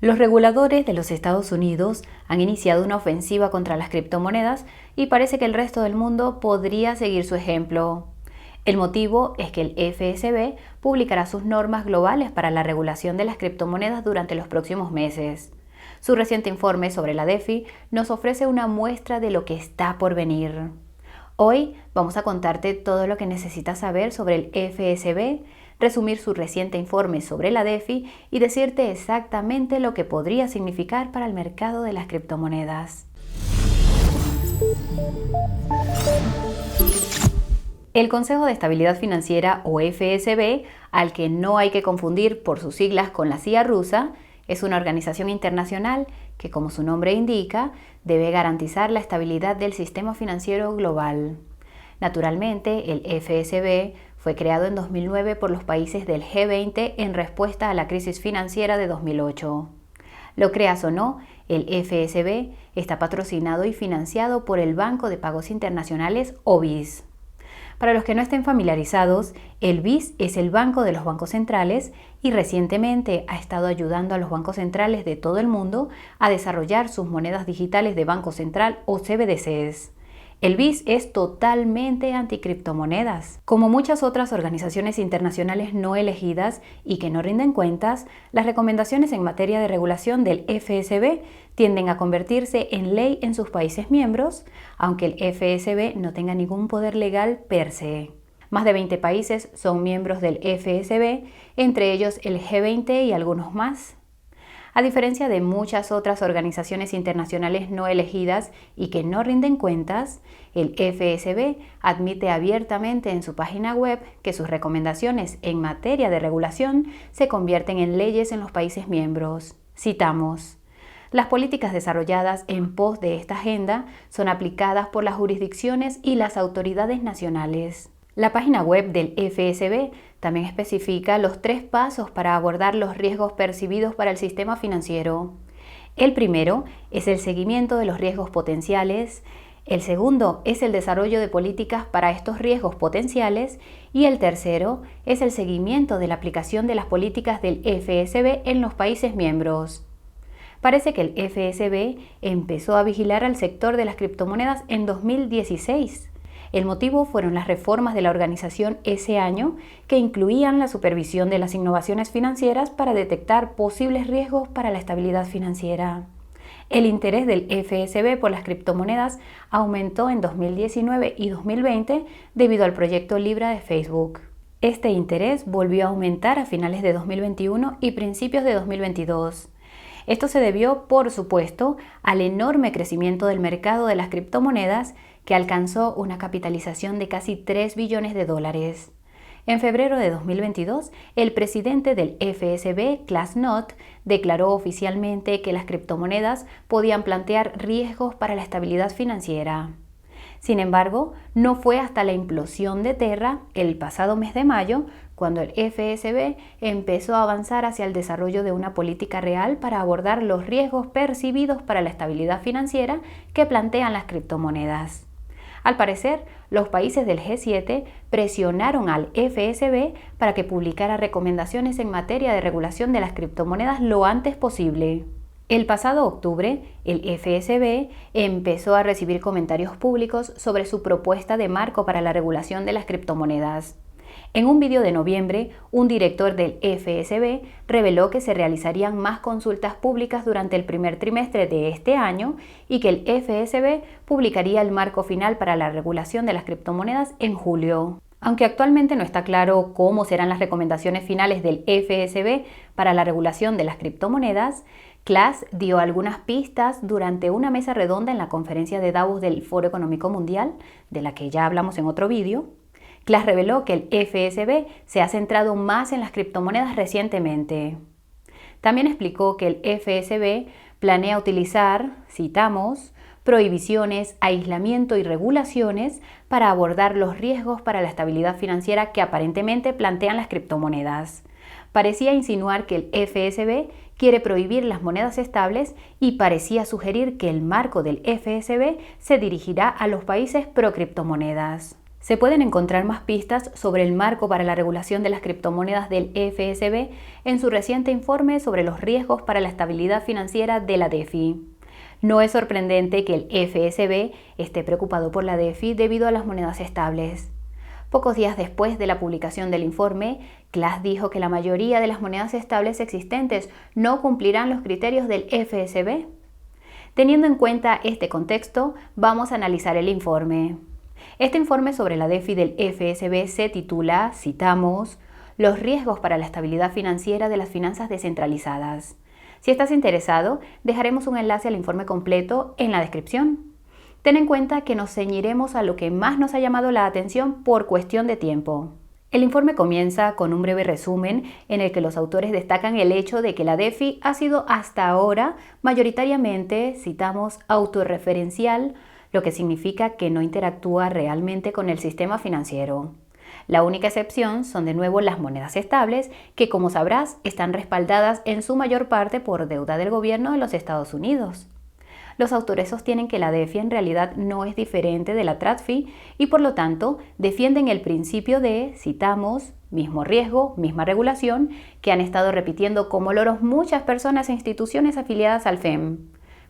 Los reguladores de los Estados Unidos han iniciado una ofensiva contra las criptomonedas y parece que el resto del mundo podría seguir su ejemplo. El motivo es que el FSB publicará sus normas globales para la regulación de las criptomonedas durante los próximos meses. Su reciente informe sobre la DeFi nos ofrece una muestra de lo que está por venir. Hoy vamos a contarte todo lo que necesitas saber sobre el FSB, resumir su reciente informe sobre la DeFi y decirte exactamente lo que podría significar para el mercado de las criptomonedas. El Consejo de Estabilidad Financiera o FSB, al que no hay que confundir por sus siglas con la CIA rusa, es una organización internacional que, como su nombre indica, debe garantizar la estabilidad del sistema financiero global. Naturalmente, el FSB fue creado en 2009 por los países del G20 en respuesta a la crisis financiera de 2008. Lo creas o no, el FSB está patrocinado y financiado por el Banco de Pagos Internacionales o BIS. Para los que no estén familiarizados, el BIS es el banco de los bancos centrales y recientemente ha estado ayudando a los bancos centrales de todo el mundo a desarrollar sus monedas digitales de Banco Central o CBDCs. El BIS es totalmente anticriptomonedas. Como muchas otras organizaciones internacionales no elegidas y que no rinden cuentas, las recomendaciones en materia de regulación del FSB tienden a convertirse en ley en sus países miembros, aunque el FSB no tenga ningún poder legal per se. Más de 20 países son miembros del FSB, entre ellos el G20 y algunos más. A diferencia de muchas otras organizaciones internacionales no elegidas y que no rinden cuentas, el FSB admite abiertamente en su página web que sus recomendaciones en materia de regulación se convierten en leyes en los países miembros. Citamos: las políticas desarrolladas en pos de esta agenda son aplicadas por las jurisdicciones y las autoridades nacionales. La página web del FSB también especifica los 3 pasos para abordar los riesgos percibidos para el sistema financiero. El primero es el seguimiento de los riesgos potenciales, el segundo es el desarrollo de políticas para estos riesgos potenciales y el tercero es el seguimiento de la aplicación de las políticas del FSB en los países miembros. Parece que el FSB empezó a vigilar al sector de las criptomonedas en 2016. El motivo fueron las reformas de la organización ese año que incluían la supervisión de las innovaciones financieras para detectar posibles riesgos para la estabilidad financiera. El interés del FSB por las criptomonedas aumentó en 2019 y 2020 debido al proyecto Libra de Facebook. Este interés volvió a aumentar a finales de 2021 y principios de 2022. Esto se debió, por supuesto, al enorme crecimiento del mercado de las criptomonedas que alcanzó una capitalización de casi $3 billones. En febrero de 2022, el presidente del FSB, Klaas Knot, declaró oficialmente que las criptomonedas podían plantear riesgos para la estabilidad financiera. Sin embargo, no fue hasta la implosión de Terra, el pasado mes de mayo, cuando el FSB empezó a avanzar hacia el desarrollo de una política real para abordar los riesgos percibidos para la estabilidad financiera que plantean las criptomonedas. Al parecer, los países del G7 presionaron al FSB para que publicara recomendaciones en materia de regulación de las criptomonedas lo antes posible. El pasado octubre, el FSB empezó a recibir comentarios públicos sobre su propuesta de marco para la regulación de las criptomonedas. En un vídeo de noviembre, un director del FSB reveló que se realizarían más consultas públicas durante el primer trimestre de este año y que el FSB publicaría el marco final para la regulación de las criptomonedas en julio. Aunque actualmente no está claro cómo serán las recomendaciones finales del FSB para la regulación de las criptomonedas, Klaas dio algunas pistas durante una mesa redonda en la conferencia de Davos del Foro Económico Mundial, de la que ya hablamos en otro vídeo. Klaas reveló que el FSB se ha centrado más en las criptomonedas recientemente. También explicó que el FSB planea utilizar, citamos, prohibiciones, aislamiento y regulaciones para abordar los riesgos para la estabilidad financiera que aparentemente plantean las criptomonedas. Parecía insinuar que el FSB quiere prohibir las monedas estables y parecía sugerir que el marco del FSB se dirigirá a los países pro criptomonedas. Se pueden encontrar más pistas sobre el marco para la regulación de las criptomonedas del FSB en su reciente informe sobre los riesgos para la estabilidad financiera de la DeFi. No es sorprendente que el FSB esté preocupado por la DeFi debido a las monedas estables. Pocos días después de la publicación del informe, Klaas dijo que la mayoría de las monedas estables existentes no cumplirán los criterios del FSB. Teniendo en cuenta este contexto, vamos a analizar el informe. Este informe sobre la DeFi del FSB se titula, citamos, "Los riesgos para la estabilidad financiera de las finanzas descentralizadas". Si estás interesado, dejaremos un enlace al informe completo en la descripción. Ten en cuenta que nos ceñiremos a lo que más nos ha llamado la atención por cuestión de tiempo. El informe comienza con un breve resumen en el que los autores destacan el hecho de que la DeFi ha sido hasta ahora mayoritariamente, citamos, autorreferencial, lo que significa que no interactúa realmente con el sistema financiero. La única excepción son de nuevo las monedas estables, que como sabrás están respaldadas en su mayor parte por deuda del gobierno de los Estados Unidos. Los autores sostienen que la DeFi en realidad no es diferente de la TradFi y por lo tanto defienden el principio de, citamos, mismo riesgo, misma regulación, que han estado repitiendo como loros muchas personas e instituciones afiliadas al FEM.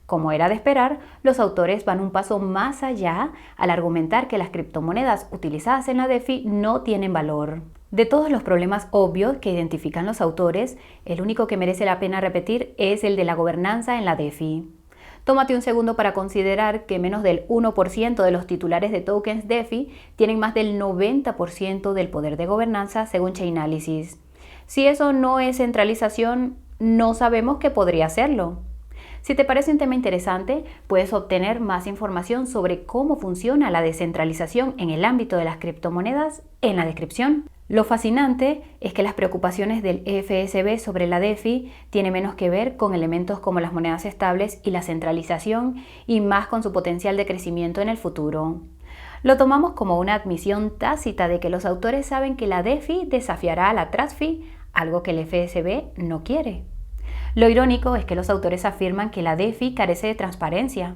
Como era de esperar, los autores van un paso más allá al argumentar que las criptomonedas utilizadas en la DeFi no tienen valor. De todos los problemas obvios que identifican los autores, el único que merece la pena repetir es el de la gobernanza en la DeFi. Tómate un segundo para considerar que menos del 1% de los titulares de tokens DeFi tienen más del 90% del poder de gobernanza según Chainalysis. Si eso no es centralización, no sabemos qué podría serlo. Si te parece un tema interesante, puedes obtener más información sobre cómo funciona la descentralización en el ámbito de las criptomonedas en la descripción. Lo fascinante es que las preocupaciones del FSB sobre la DeFi tienen menos que ver con elementos como las monedas estables y la centralización y más con su potencial de crecimiento en el futuro. Lo tomamos como una admisión tácita de que los autores saben que la DeFi desafiará a la TradFi, algo que el FSB no quiere. Lo irónico es que los autores afirman que la DeFi carece de transparencia.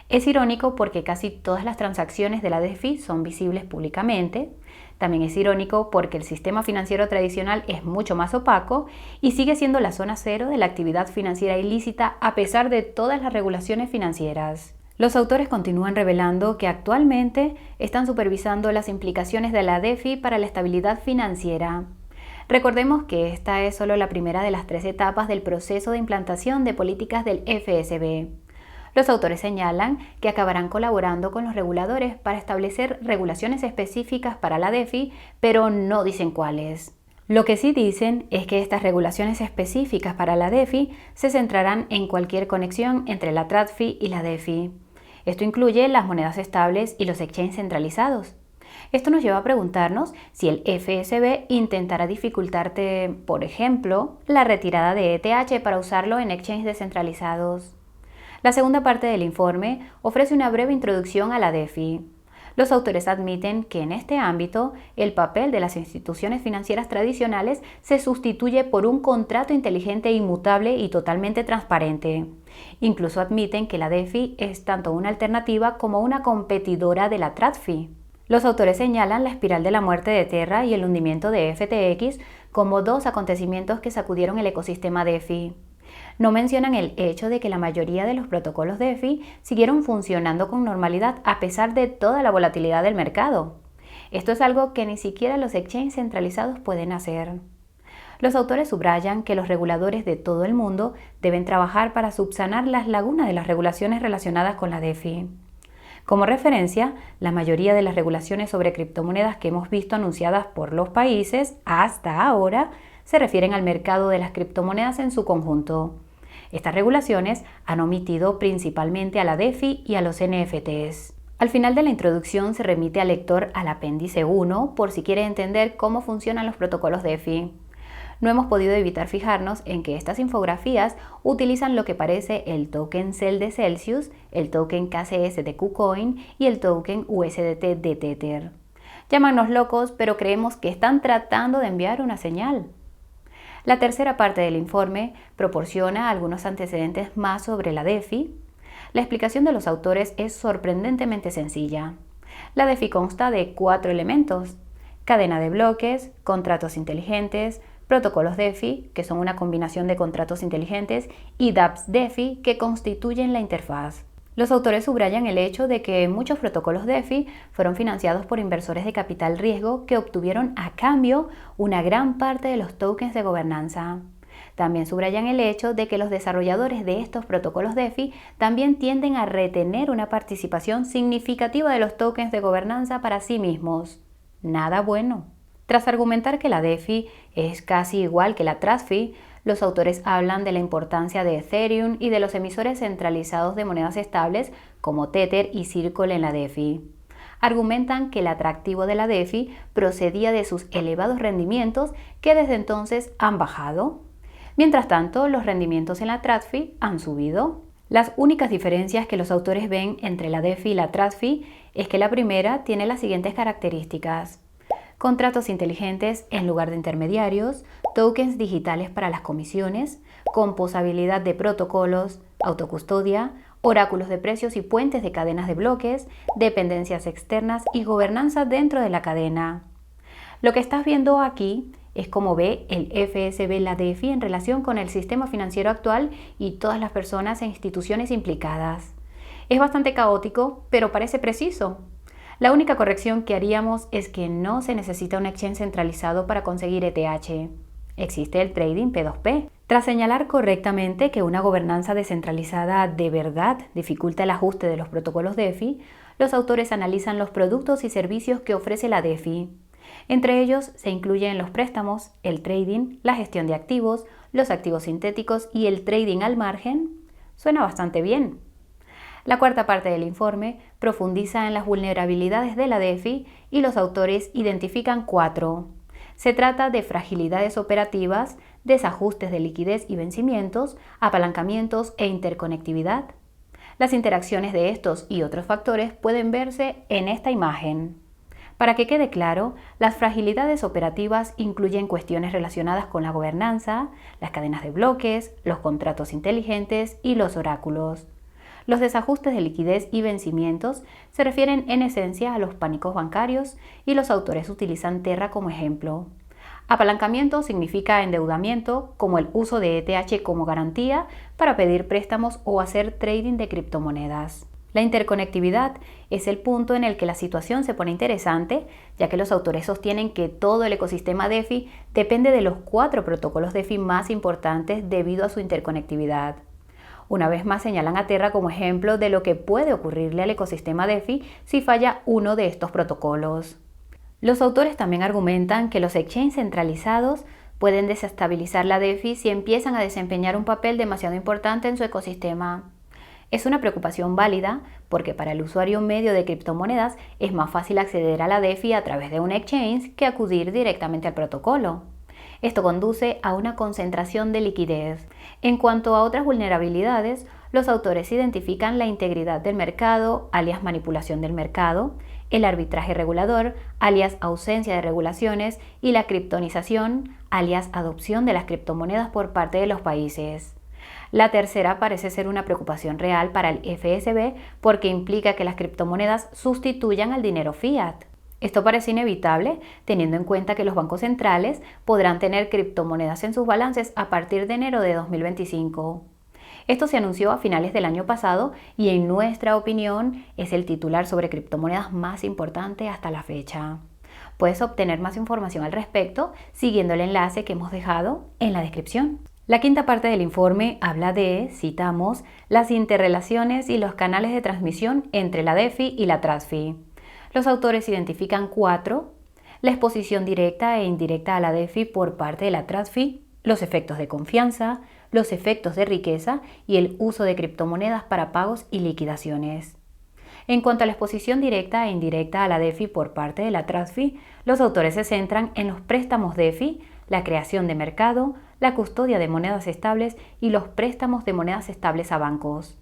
Es irónico porque casi todas las transacciones de la DeFi son visibles públicamente. También es irónico porque el sistema financiero tradicional es mucho más opaco y sigue siendo la zona cero de la actividad financiera ilícita a pesar de todas las regulaciones financieras. Los autores continúan revelando que actualmente están supervisando las implicaciones de la DeFi para la estabilidad financiera. Recordemos que esta es solo la primera de las 3 etapas del proceso de implantación de políticas del FSB. Los autores señalan que acabarán colaborando con los reguladores para establecer regulaciones específicas para la DeFi, pero no dicen cuáles. Lo que sí dicen es que estas regulaciones específicas para la DeFi se centrarán en cualquier conexión entre la TradFi y la DeFi. Esto incluye las monedas estables y los exchanges centralizados. Esto nos lleva a preguntarnos si el FSB intentará dificultarte, por ejemplo, la retirada de ETH para usarlo en exchanges descentralizados. La segunda parte del informe ofrece una breve introducción a la DeFi. Los autores admiten que en este ámbito el papel de las instituciones financieras tradicionales se sustituye por un contrato inteligente, inmutable y totalmente transparente. Incluso admiten que la DeFi es tanto una alternativa como una competidora de la TradFi. Los autores señalan la espiral de la muerte de Terra y el hundimiento de FTX como 2 acontecimientos que sacudieron el ecosistema DeFi. No mencionan el hecho de que la mayoría de los protocolos DeFi siguieron funcionando con normalidad a pesar de toda la volatilidad del mercado. Esto es algo que ni siquiera los exchanges centralizados pueden hacer. Los autores subrayan que los reguladores de todo el mundo deben trabajar para subsanar las lagunas de las regulaciones relacionadas con la DeFi. Como referencia, la mayoría de las regulaciones sobre criptomonedas que hemos visto anunciadas por los países hasta ahora se refieren al mercado de las criptomonedas en su conjunto. Estas regulaciones han omitido principalmente a la DeFi y a los NFTs. Al final de la introducción se remite al lector al apéndice 1 por si quiere entender cómo funcionan los protocolos DeFi. No hemos podido evitar fijarnos en que estas infografías utilizan lo que parece el token CEL de Celsius, el token KCS de KuCoin y el token USDT de Tether. Llámanos locos, pero creemos que están tratando de enviar una señal. La tercera parte del informe proporciona algunos antecedentes más sobre la DeFi. La explicación de los autores es sorprendentemente sencilla. La DeFi consta de 4 elementos: cadena de bloques, contratos inteligentes, protocolos DeFi, que son una combinación de contratos inteligentes, y dApps DeFi, que constituyen la interfaz. Los autores subrayan el hecho de que muchos protocolos DeFi fueron financiados por inversores de capital riesgo que obtuvieron a cambio una gran parte de los tokens de gobernanza. También subrayan el hecho de que los desarrolladores de estos protocolos DeFi también tienden a retener una participación significativa de los tokens de gobernanza para sí mismos. Nada bueno. Tras argumentar que la DeFi es casi igual que la TradFi, los autores hablan de la importancia de Ethereum y de los emisores centralizados de monedas estables como Tether y Circle en la DeFi. Argumentan que el atractivo de la DeFi procedía de sus elevados rendimientos que desde entonces han bajado. Mientras tanto, los rendimientos en la TradFi han subido. Las únicas diferencias que los autores ven entre la DeFi y la TradFi es que la primera tiene las siguientes características: contratos inteligentes en lugar de intermediarios, tokens digitales para las comisiones, composabilidad de protocolos, autocustodia, oráculos de precios y puentes de cadenas de bloques, dependencias externas y gobernanza dentro de la cadena. Lo que estás viendo aquí es cómo ve el FSB la DeFi en relación con el sistema financiero actual y todas las personas e instituciones implicadas. Es bastante caótico, pero parece preciso. La única corrección que haríamos es que no se necesita un exchange centralizado para conseguir ETH. Existe el trading P2P. Tras señalar correctamente que una gobernanza descentralizada de verdad dificulta el ajuste de los protocolos DeFi, los autores analizan los productos y servicios que ofrece la DeFi. Entre ellos se incluyen los préstamos, el trading, la gestión de activos, los activos sintéticos y el trading al margen. Suena bastante bien. La cuarta parte del informe profundiza en las vulnerabilidades de la DeFi y los autores identifican 4. Se trata de fragilidades operativas, desajustes de liquidez y vencimientos, apalancamientos e interconectividad. Las interacciones de estos y otros factores pueden verse en esta imagen. Para que quede claro, las fragilidades operativas incluyen cuestiones relacionadas con la gobernanza, las cadenas de bloques, los contratos inteligentes y los oráculos. Los desajustes de liquidez y vencimientos se refieren en esencia a los pánicos bancarios y los autores utilizan Terra como ejemplo. Apalancamiento significa endeudamiento, como el uso de ETH como garantía para pedir préstamos o hacer trading de criptomonedas. La interconectividad es el punto en el que la situación se pone interesante, ya que los autores sostienen que todo el ecosistema DeFi depende de los 4 protocolos DeFi más importantes debido a su interconectividad. Una vez más señalan a Terra como ejemplo de lo que puede ocurrirle al ecosistema DeFi si falla uno de estos protocolos. Los autores también argumentan que los exchanges centralizados pueden desestabilizar la DeFi si empiezan a desempeñar un papel demasiado importante en su ecosistema. Es una preocupación válida porque para el usuario medio de criptomonedas es más fácil acceder a la DeFi a través de un exchange que acudir directamente al protocolo. Esto conduce a una concentración de liquidez. En cuanto a otras vulnerabilidades, los autores identifican la integridad del mercado, alias manipulación del mercado, el arbitraje regulador, alias ausencia de regulaciones, y la criptonización, alias adopción de las criptomonedas por parte de los países. La tercera parece ser una preocupación real para el FSB porque implica que las criptomonedas sustituyan al dinero fiat. Esto parece inevitable, teniendo en cuenta que los bancos centrales podrán tener criptomonedas en sus balances a partir de enero de 2025. Esto se anunció a finales del año pasado y en nuestra opinión es el titular sobre criptomonedas más importante hasta la fecha. Puedes obtener más información al respecto siguiendo el enlace que hemos dejado en la descripción. La quinta parte del informe habla de, citamos, las interrelaciones y los canales de transmisión entre la DeFi y la TradFi. Los autores identifican 4: la exposición directa e indirecta a la DeFi por parte de la TradFi, los efectos de confianza, los efectos de riqueza y el uso de criptomonedas para pagos y liquidaciones. En cuanto a la exposición directa e indirecta a la DeFi por parte de la TradFi, los autores se centran en los préstamos DeFi, la creación de mercado, la custodia de monedas estables y los préstamos de monedas estables a bancos.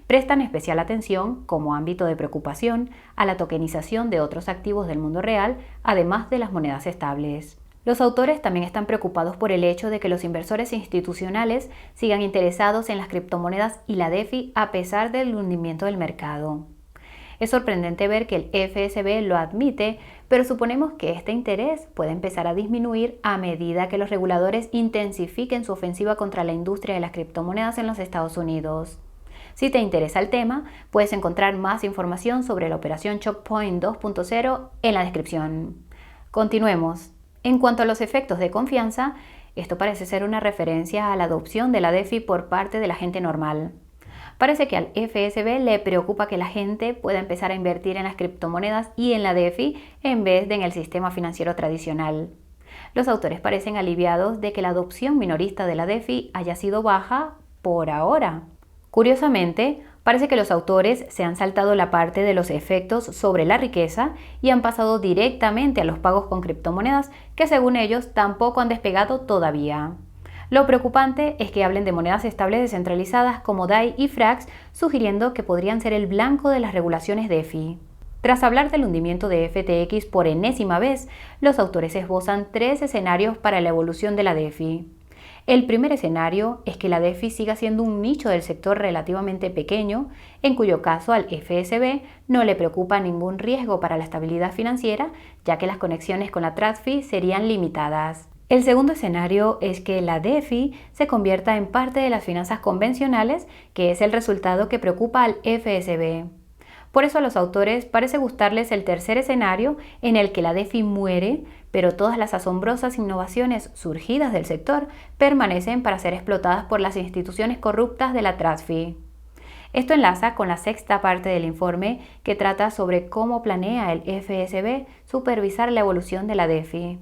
Prestan especial atención, como ámbito de preocupación, a la tokenización de otros activos del mundo real, además de las monedas estables. Los autores también están preocupados por el hecho de que los inversores institucionales sigan interesados en las criptomonedas y la DeFi a pesar del hundimiento del mercado. Es sorprendente ver que el FSB lo admite, pero suponemos que este interés puede empezar a disminuir a medida que los reguladores intensifiquen su ofensiva contra la industria de las criptomonedas en los Estados Unidos. Si te interesa el tema, puedes encontrar más información sobre la operación Chokepoint 2.0 en la descripción. Continuemos. En cuanto a los efectos de confianza, esto parece ser una referencia a la adopción de la DeFi por parte de la gente normal. Parece que al FSB le preocupa que la gente pueda empezar a invertir en las criptomonedas y en la DeFi en vez de en el sistema financiero tradicional. Los autores parecen aliviados de que la adopción minorista de la DeFi haya sido baja por ahora. Curiosamente, parece que los autores se han saltado la parte de los efectos sobre la riqueza y han pasado directamente a los pagos con criptomonedas que según ellos tampoco han despegado todavía. Lo preocupante es que hablen de monedas estables descentralizadas como DAI y Frax, sugiriendo que podrían ser el blanco de las regulaciones DeFi. Tras hablar del hundimiento de FTX por enésima vez, los autores esbozan 3 escenarios para la evolución de la DeFi. El primer escenario es que la DeFi siga siendo un nicho del sector relativamente pequeño, en cuyo caso al FSB no le preocupa ningún riesgo para la estabilidad financiera, ya que las conexiones con la TradFi serían limitadas. El segundo escenario es que la DeFi se convierta en parte de las finanzas convencionales, que es el resultado que preocupa al FSB. Por eso a los autores parece gustarles el tercer escenario en el que la DeFi muere, pero todas las asombrosas innovaciones surgidas del sector permanecen para ser explotadas por las instituciones corruptas de la TradFi. Esto enlaza con la sexta parte del informe que trata sobre cómo planea el FSB supervisar la evolución de la DeFi.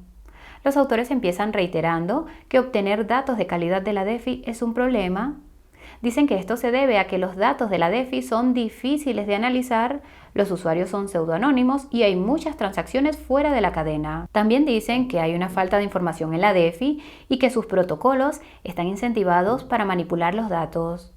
Los autores empiezan reiterando que obtener datos de calidad de la DeFi es un problema. Dicen que esto se debe a que los datos de la DeFi son difíciles de analizar, los usuarios son pseudoanónimos y hay muchas transacciones fuera de la cadena. También dicen que hay una falta de información en la DeFi y que sus protocolos están incentivados para manipular los datos.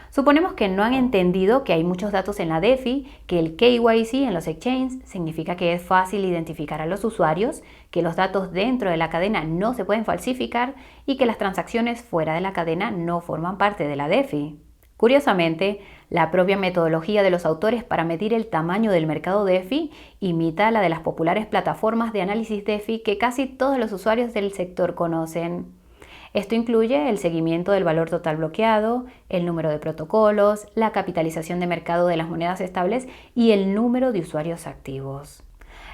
Suponemos que no han entendido que hay muchos datos en la DeFi, que el KYC en los exchanges significa que es fácil identificar a los usuarios, que los datos dentro de la cadena no se pueden falsificar y que las transacciones fuera de la cadena no forman parte de la DeFi. Curiosamente, la propia metodología de los autores para medir el tamaño del mercado DeFi imita la de las populares plataformas de análisis DeFi que casi todos los usuarios del sector conocen. Esto incluye el seguimiento del valor total bloqueado, el número de protocolos, la capitalización de mercado de las monedas estables y el número de usuarios activos.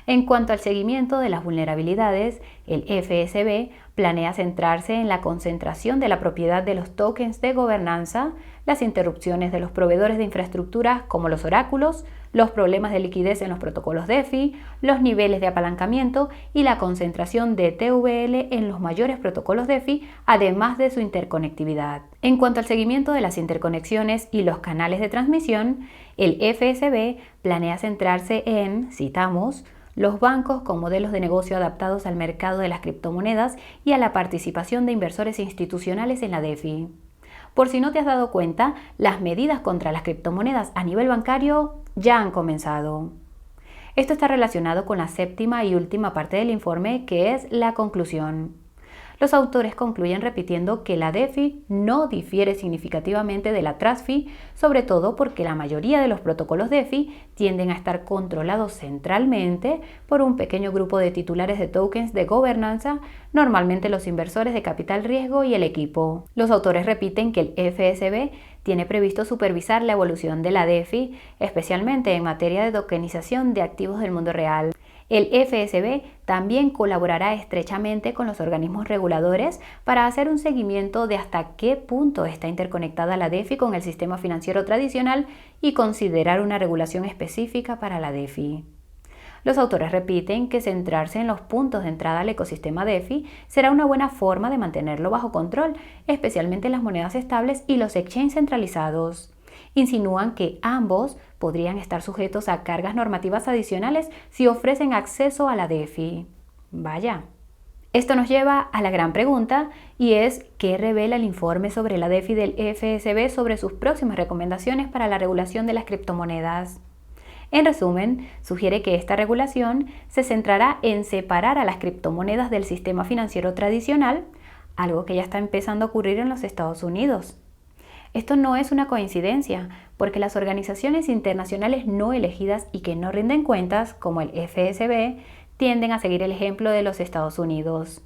En cuanto al seguimiento de las vulnerabilidades, el FSB planea centrarse en la concentración de la propiedad de los tokens de gobernanza, las interrupciones de los proveedores de infraestructura como los oráculos, los problemas de liquidez en los protocolos DeFi, los niveles de apalancamiento y la concentración de TVL en los mayores protocolos DeFi, además de su interconectividad. En cuanto al seguimiento de las interconexiones y los canales de transmisión, el FSB planea centrarse en, citamos, los bancos con modelos de negocio adaptados al mercado de las criptomonedas y a la participación de inversores institucionales en la DeFi. Por si no te has dado cuenta, las medidas contra las criptomonedas a nivel bancario ya han comenzado. Esto está relacionado con la séptima y última parte del informe, que es la conclusión. Los autores concluyen repitiendo que la DeFi no difiere significativamente de la TradFi, sobre todo porque la mayoría de los protocolos DeFi tienden a estar controlados centralmente por un pequeño grupo de titulares de tokens de gobernanza, normalmente los inversores de capital riesgo y el equipo. Los autores repiten que el FSB tiene previsto supervisar la evolución de la DeFi, especialmente en materia de tokenización de activos del mundo real. El FSB también colaborará estrechamente con los organismos reguladores para hacer un seguimiento de hasta qué punto está interconectada la DeFi con el sistema financiero tradicional y considerar una regulación específica para la DeFi. Los autores repiten que centrarse en los puntos de entrada al ecosistema DeFi será una buena forma de mantenerlo bajo control, especialmente en las monedas estables y los exchanges centralizados. Insinúan que ambos podrían estar sujetos a cargas normativas adicionales si ofrecen acceso a la DeFi. Vaya. Esto nos lleva a la gran pregunta y es ¿qué revela el informe sobre la DeFi del FSB sobre sus próximas recomendaciones para la regulación de las criptomonedas? En resumen, sugiere que esta regulación se centrará en separar a las criptomonedas del sistema financiero tradicional, algo que ya está empezando a ocurrir en los Estados Unidos. Esto no es una coincidencia, porque las organizaciones internacionales no elegidas y que no rinden cuentas, como el FSB, tienden a seguir el ejemplo de los Estados Unidos.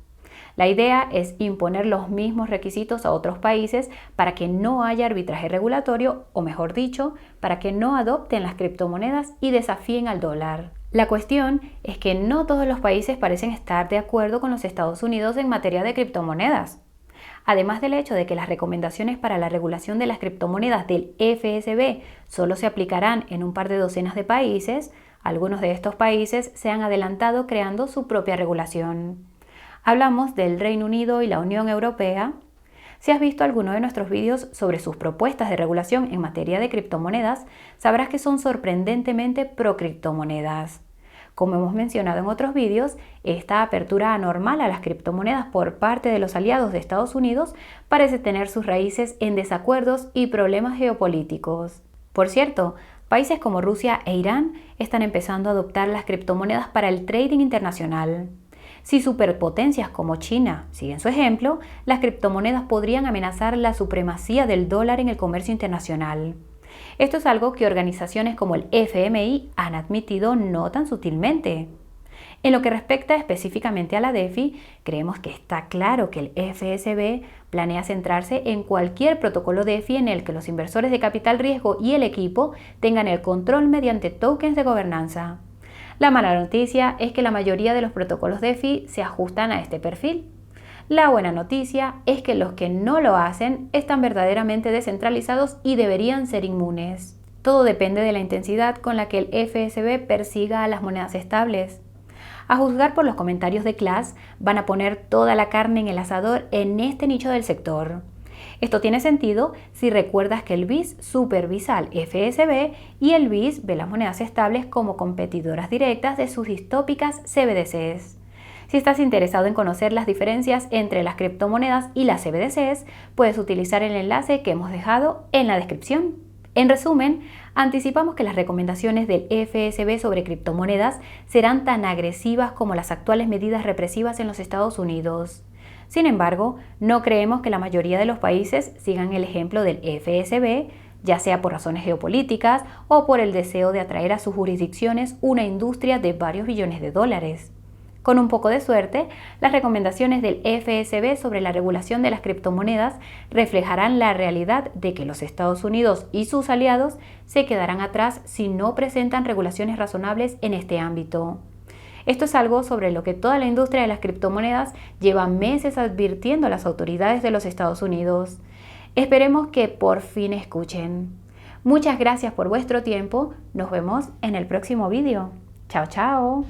La idea es imponer los mismos requisitos a otros países para que no haya arbitraje regulatorio, o mejor dicho, para que no adopten las criptomonedas y desafíen al dólar. La cuestión es que no todos los países parecen estar de acuerdo con los Estados Unidos en materia de criptomonedas. Además del hecho de que las recomendaciones para la regulación de las criptomonedas del FSB solo se aplicarán en un par de docenas de países, algunos de estos países se han adelantado creando su propia regulación. Hablamos del Reino Unido y la Unión Europea. Si has visto alguno de nuestros vídeos sobre sus propuestas de regulación en materia de criptomonedas, sabrás que son sorprendentemente pro criptomonedas. Como hemos mencionado en otros vídeos, esta apertura anormal a las criptomonedas por parte de los aliados de Estados Unidos parece tener sus raíces en desacuerdos y problemas geopolíticos. Por cierto, países como Rusia e Irán están empezando a adoptar las criptomonedas para el trading internacional. Si superpotencias como China siguen su ejemplo, las criptomonedas podrían amenazar la supremacía del dólar en el comercio internacional. Esto es algo que organizaciones como el FMI han admitido no tan sutilmente. En lo que respecta específicamente a la DeFi, creemos que está claro que el FSB planea centrarse en cualquier protocolo DeFi en el que los inversores de capital riesgo y el equipo tengan el control mediante tokens de gobernanza. La mala noticia es que la mayoría de los protocolos DeFi se ajustan a este perfil. La buena noticia es que los que no lo hacen están verdaderamente descentralizados y deberían ser inmunes. Todo depende de la intensidad con la que el FSB persiga a las monedas estables. A juzgar por los comentarios de Class, van a poner toda la carne en el asador en este nicho del sector. Esto tiene sentido si recuerdas que el BIS supervisa al FSB y el BIS ve las monedas estables como competidoras directas de sus distópicas CBDCs. Si estás interesado en conocer las diferencias entre las criptomonedas y las CBDCs, puedes utilizar el enlace que hemos dejado en la descripción. En resumen, anticipamos que las recomendaciones del FSB sobre criptomonedas serán tan agresivas como las actuales medidas represivas en los Estados Unidos. Sin embargo, no creemos que la mayoría de los países sigan el ejemplo del FSB, ya sea por razones geopolíticas o por el deseo de atraer a sus jurisdicciones una industria de varios billones de dólares. Con un poco de suerte, las recomendaciones del FSB sobre la regulación de las criptomonedas reflejarán la realidad de que los Estados Unidos y sus aliados se quedarán atrás si no presentan regulaciones razonables en este ámbito. Esto es algo sobre lo que toda la industria de las criptomonedas lleva meses advirtiendo a las autoridades de los Estados Unidos. Esperemos que por fin escuchen. Muchas gracias por vuestro tiempo. Nos vemos en el próximo vídeo. Chao, chao.